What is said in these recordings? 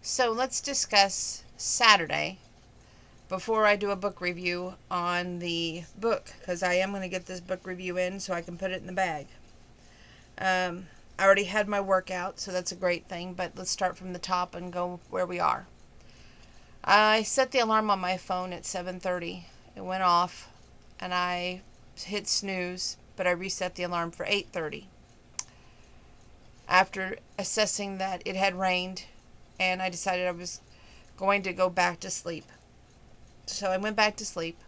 So let's discuss Saturday before I do a book review on the book, because I am going to get this book review in so I can put it in the bag. I already had my workout, so that's a great thing, but let's start from the top and go where we are. I set the alarm on my phone at 7:30. It went off, and I hit snooze, but I reset the alarm for 8:30. After assessing that it had rained, and I decided I was going to go back to sleep. So I went back to sleep,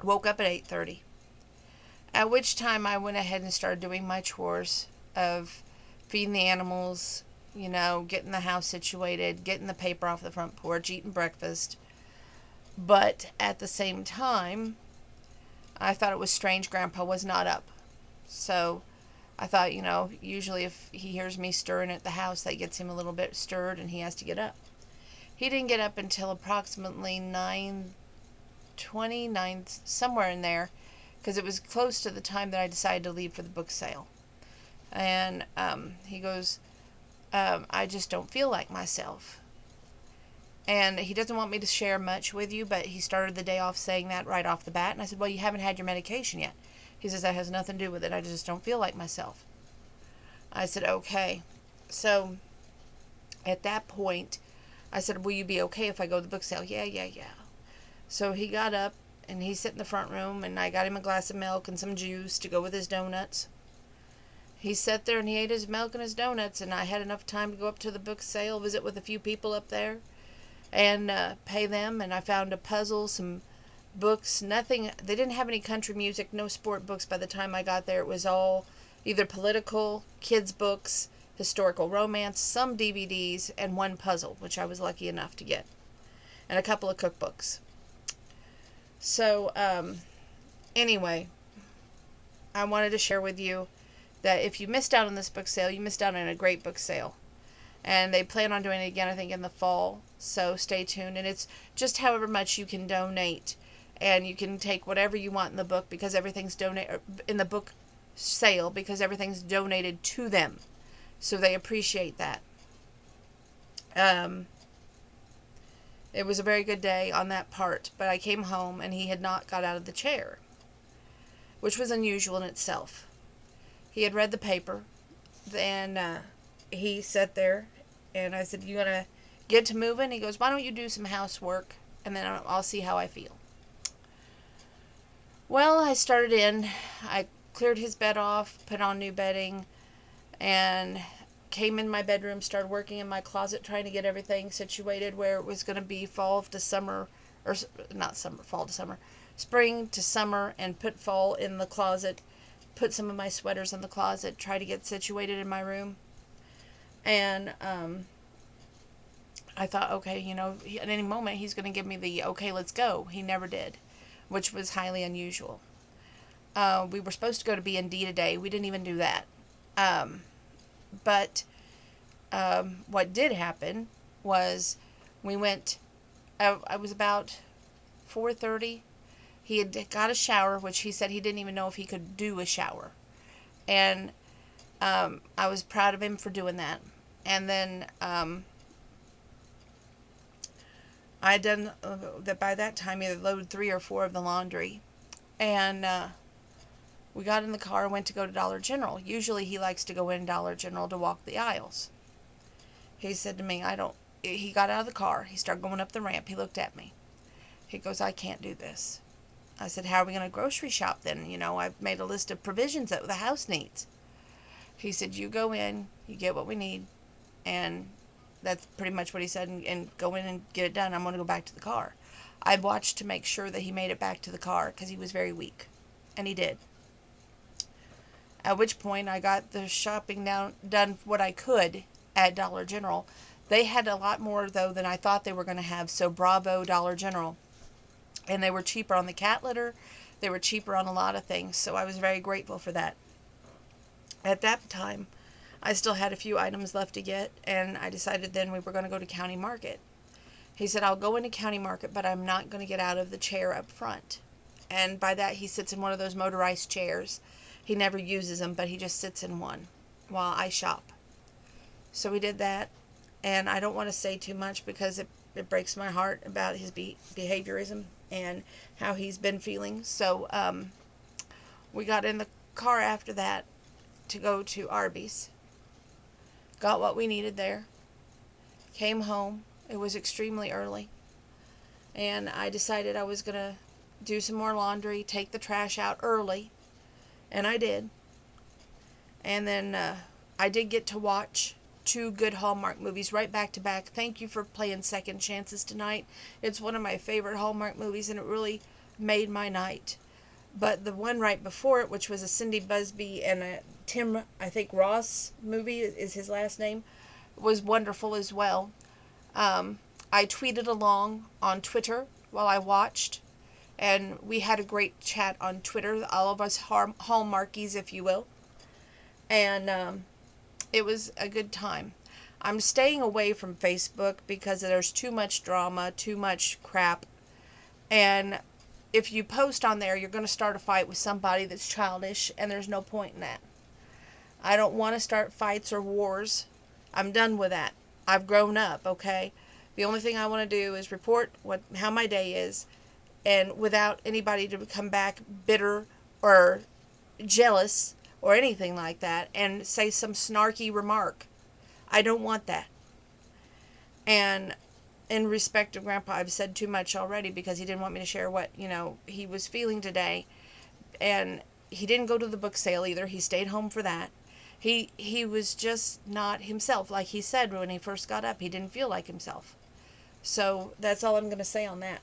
woke up at 8:30, at which time I went ahead and started doing my chores of feeding the animals, getting the house situated, getting the paper off the front porch, eating breakfast. But at the same time, I thought it was strange Grandpa was not up. So I thought, usually if he hears me stirring at the house, that gets him a little bit stirred and he has to get up. He didn't get up until approximately 9:20, somewhere in there, because it was close to the time that I decided to leave for the book sale. And he goes, I just don't feel like myself. And he doesn't want me to share much with you, but he started the day off saying that right off the bat. And I said, well, you haven't had your medication yet. He says, that has nothing to do with it. I just don't feel like myself. I said, okay. So at that point, I said, will you be okay if I go to the book sale? Yeah. So he got up and he sat in the front room, and I got him a glass of milk and some juice to go with his donuts. He sat there and he ate his milk and his donuts, and I had enough time to go up to the book sale, visit with a few people up there, and pay them. And I found a puzzle, some books, nothing. They didn't have any country music, no sport books by the time I got there. It was all either political, kids' books, historical romance, some DVDs, and one puzzle, which I was lucky enough to get, and a couple of cookbooks. So, anyway, I wanted to share with you that if you missed out on this book sale, you missed out on a great book sale. And they plan on doing it again, I think, in the fall. So stay tuned. And it's just however much you can donate. And you can take whatever you want in the book, because everything's donated in the book sale, because everything's donated to them. So they appreciate that. It was a very good day on that part. But I came home and he had not got out of the chair, which was unusual in itself. He had read the paper, and he sat there, and I said, you going to get to moving? He goes, why don't you do some housework, and then I'll see how I feel. Well, I started in. I cleared his bed off, put on new bedding, and came in my bedroom, started working in my closet, trying to get everything situated where it was going to be fall to summer, or not summer, fall to summer, spring to summer, and put fall in the closet. Put some of my sweaters in the closet, try to get situated in my room. And I thought, okay, at any moment he's going to give me the, okay, let's go. He never did, which was highly unusual. We were supposed to go to B&D today. We didn't even do that. But what did happen was we went, I was about 4:30. He had got a shower, which he said he didn't even know if he could do a shower. And I was proud of him for doing that. And then I had done that by that time, either load 3 or 4 of the laundry. And we got in the car and went to go to Dollar General. Usually he likes to go in Dollar General to walk the aisles. He said to me, he got out of the car. He started going up the ramp. He looked at me. He goes, I can't do this. I said, how are we going to grocery shop then? I've made a list of provisions that the house needs. He said, you go in, you get what we need, and that's pretty much what he said, and go in and get it done. I'm going to go back to the car. I watched to make sure that he made it back to the car, because he was very weak, and he did. At which point, I got the shopping done what I could at Dollar General. They had a lot more, though, than I thought they were going to have, so bravo, Dollar General. And they were cheaper on the cat litter. They were cheaper on a lot of things. So I was very grateful for that. At that time, I still had a few items left to get. And I decided then we were going to go to County Market. He said, I'll go into County Market, but I'm not going to get out of the chair up front. And by that, he sits in one of those motorized chairs. He never uses them, but he just sits in one while I shop. So we did that. and I don't want to say too much because it breaks my heart about his behaviorism and how he's been feeling. So we got in the car after that to go to Arby's. Got what we needed there. Came home. It was extremely early. And I decided I was going to do some more laundry, take the trash out early. And I did. And then I did get to watch 2 good Hallmark movies right back to back. Thank you for playing Second Chances tonight. It's one of my favorite Hallmark movies, and it really made my night. But the one right before it, which was a Cindy Busby and a Tim, I think Ross movie is his last name, was wonderful as well. I tweeted along on Twitter while I watched, and we had a great chat on Twitter, all of us Hallmarkies, if you will. And it was a good time. I'm staying away from Facebook because there's too much drama, too much crap, and if you post on there, you're going to start a fight with somebody that's childish, and there's no point in that. I don't want to start fights or wars. I'm done with that. I've grown up, okay? The only thing I want to do is report how my day is, and without anybody to come back bitter or jealous or anything like that and say some snarky remark. I don't want that. And in respect of Grandpa, I've said too much already because he didn't want me to share what, he was feeling today. And he didn't go to the book sale either. He stayed home for that. He was just not himself. Like he said when he first got up, he didn't feel like himself. So that's all I'm going to say on that.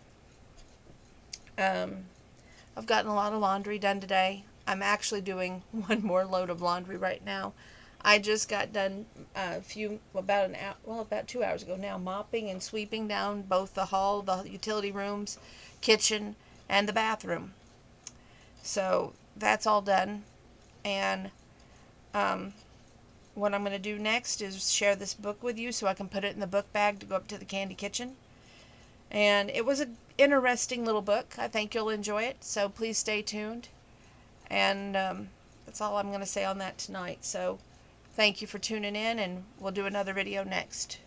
I've gotten a lot of laundry done today. I'm actually doing one more load of laundry right now. I just got done about 2 hours ago now, mopping and sweeping down both the hall, the utility rooms, kitchen, and the bathroom. So that's all done. And what I'm going to do next is share this book with you so I can put it in the book bag to go up to the Candy Kitchen. And it was an interesting little book. I think you'll enjoy it, so please stay tuned. And that's all I'm going to say on that tonight. So thank you for tuning in, and we'll do another video next.